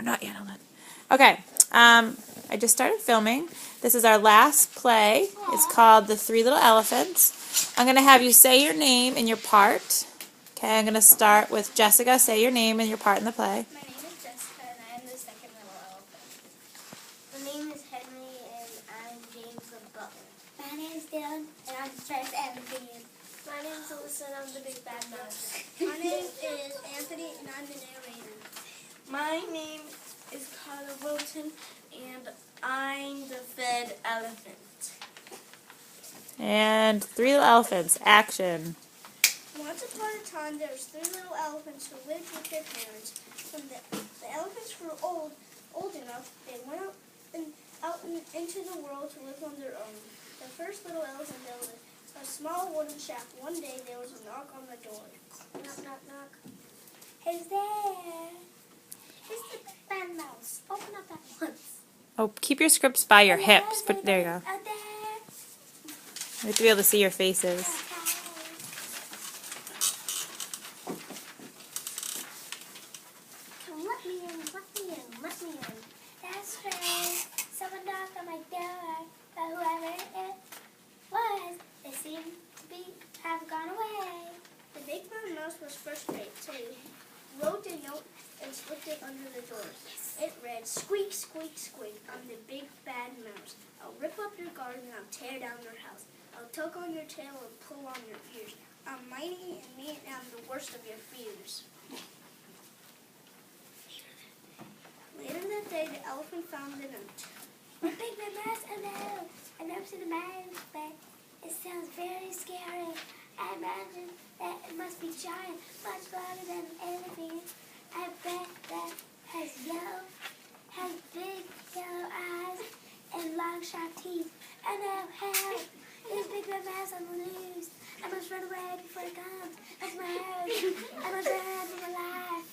not yet, hold on. Okay, I just started filming. This is our last play. It's called The Three Little Elephants. I'm going to have you say your name and your part. Okay, I'm going to start with Jessica. Say your name and your part in the play. My name is Jessica, and I am the second little elephant. My name is Henry, and I'm James the butler. My name is Dylan, and I'm the first elephant. My name is Alyssa, and I'm the big bad mouse. My name is Anthony, and I'm the narrator. My name is Carla Wilton, and I'm the fed elephant. And Three Little Elephants, action. Once upon a time, there was three little elephants who lived with their parents. When the elephants grew old enough, they went out into the world to live on their own. The first little elephant built a small wooden shack. One day, there was a knock on the door. Knock, knock, knock. Who's there? It's the bad mouse. Open up at once. Oh, keep your scripts by your hips. There you go. Out there. We have to be able to see your faces. Let me in, let me in, let me in. That's right. Someone knocked on my door, but whoever it was, they seem to have gone away. The big brown mouse was frustrated, so he wrote a note and slipped it under the door. It read, "Squeak, squeak, squeak. I'm the big bad mouse. I'll rip up your garden and I'll tear down your house. I'll tug on your tail and pull on your ears. I'm mighty and mean and I'm the worst of your fears." Later that day, the elephant found the note. Big bad mouse, oh no! A note to the mouse, but it sounds very scary. I imagine that it must be giant, much larger than an elephant. I bet that has big yellow eyes and long sharp teeth. Oh no, help! There's Big Bad Mouse on the loose. I must run away before it comes. That's my house. I must run for my life.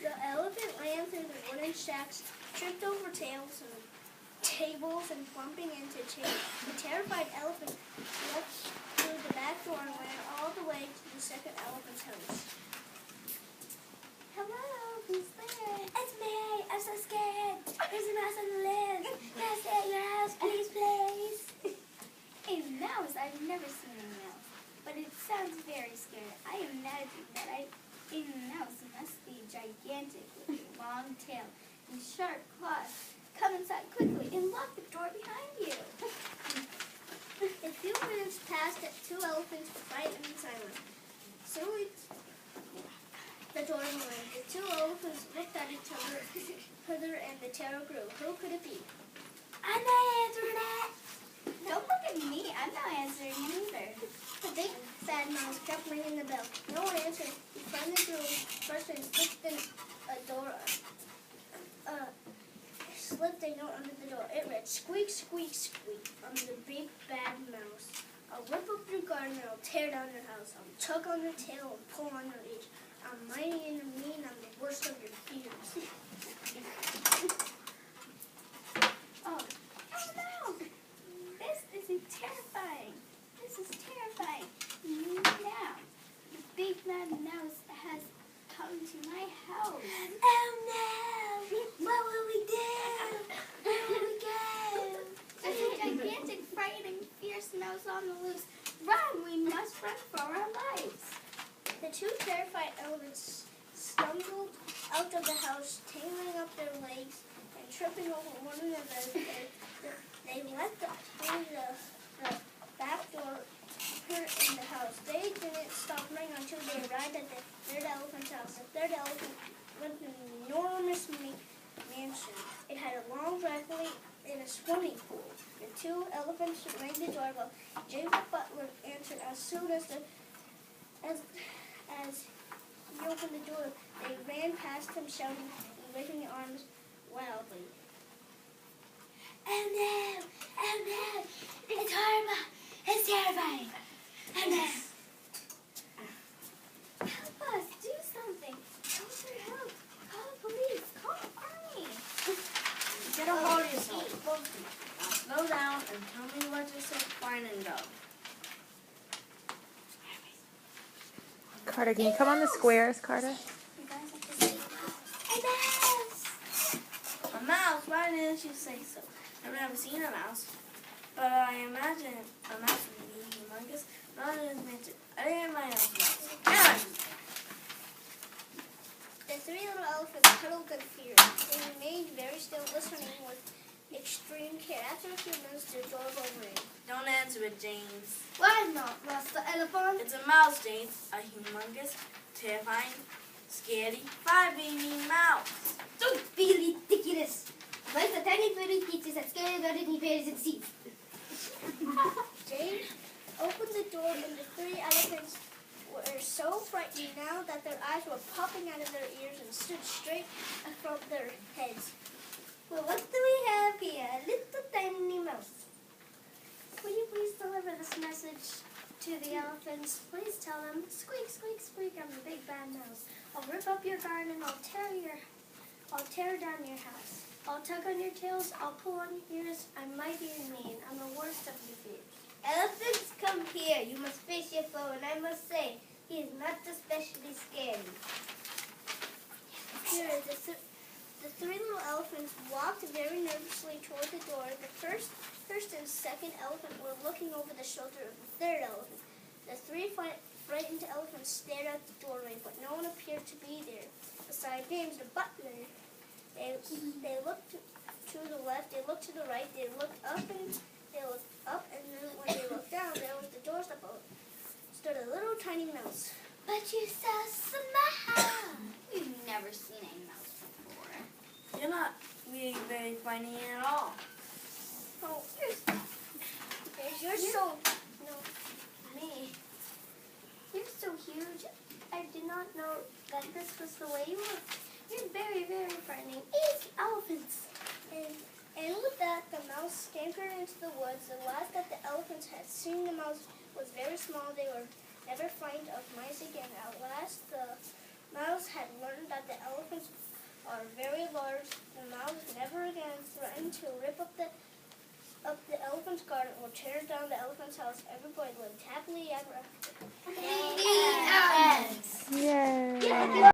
The elephant ran through the wooden shacks, tripped over tables and bumping into chairs. The terrified elephant left through the back door and ran all the way to the second elephant's house. Hello, who's there? It's me. I'm so scared. There's a mouse on the lift. Can I stay at your house, please, please? A mouse? I've never seen a mouse, but it sounds very scary. I imagine that a mouse must be gigantic with a long tail and sharp claws. Come inside quickly and lock the door behind you. A few minutes passed and two elephants were fighting in silence. Soon the door opened. The two elephants looked at each other and the terror grew. Who could it be? I'm not answering that. Don't look at me. I'm not answering either. The big bad mouse kept ringing the bell. No one answered. He finally grew frustrated and slipped a note under the door. It read, "Squeak, squeak, squeak. I'm the big bad mouse. I'll rip up your garden and I'll tear down your house. I'll tug on your tail and pull on your ears. I'm mighty and mean. I'm the worst of your fears." Oh no! This is terrifying. This is terrifying. Now, the big bad mouse has come to my house. Oh no! What will we do? Where will we go? There's a gigantic, frightening, fierce mouse on the loose. Run! We must run for our lives. The two terrified elephants stumbled out of the house, tangling up their legs and tripping over one another. They let the back door in the house. They didn't stop running until they arrived at the third elephant's house. The third elephant lived in an enormous mansion. It had a long driveway and a swimming pool. The two elephants rang the doorbell. James the butler answered as soon as he opened the door. They ran past him, shouting and waving their arms wildly. Oh no! Oh no! It's horrible! It's terrifying! Oh no! Help us! Do something! Call for help! Call the police! Call the army! Get a hold of yourself. Now slow down and tell me what you said, fine and go. Carter, can you come on the squares, Carter? You guys have to see a mouse. A mouse? Why didn't you say so? I've never seen a mouse. But I imagine a mouse would be humongous. Not as much. I didn't mind a mouse. Anyway. The three little elephants cuddled in fear. They remained very still, listening with extreme care. After a few minutes, the doorbell rang. Don't answer it, James. Why not, Master Elephant? It's a mouse, James. A humongous, terrifying, scary, fire-beaming mouse. Don't be ridiculous. Like the tiny little creatures that scare the tiny bears and seeds. Jane opened the door and the three elephants were so frightened now that their eyes were popping out of their ears and stood straight from their heads. Well, what do we have here? A little tiny mouse. Will you please deliver this message to the elephants? Please tell them, squeak, squeak, squeak, I'm the big bad mouse. I'll rip up your garden, I'll tear down your house. I'll tug on your tails, I'll pull on your ears. I'm mighty and mean, I'm the worst of your fears. Elephants, come here. You must face your foe, and I must say, he is not especially scary. Here, the three little elephants walked very nervously toward the door. The first and second elephant were looking over the shoulder of the third elephant. The three frightened elephants stared at the doorway, but no one appeared to be there. Besides James, the butler, they looked to the left, they looked to the right, they looked up, and then when they looked down, there was the doorstep stood a little tiny mouse. But you saw smile. We've never seen a mouse before. You're not really very funny at all. Oh, you're so, me. You're so huge. I did not know that this was the way you were. You're very, very frightening. Easy elephants. And with that, the mouse scampered into the woods. The last that the elephants had seen the mouse was very small. They were never frightened of mice again. At last, the mouse had learned that the elephants are very large. The mouse never again threatened to rip up the elephant's garden or tear down the elephant's house. Everybody lived happily ever after. Yay!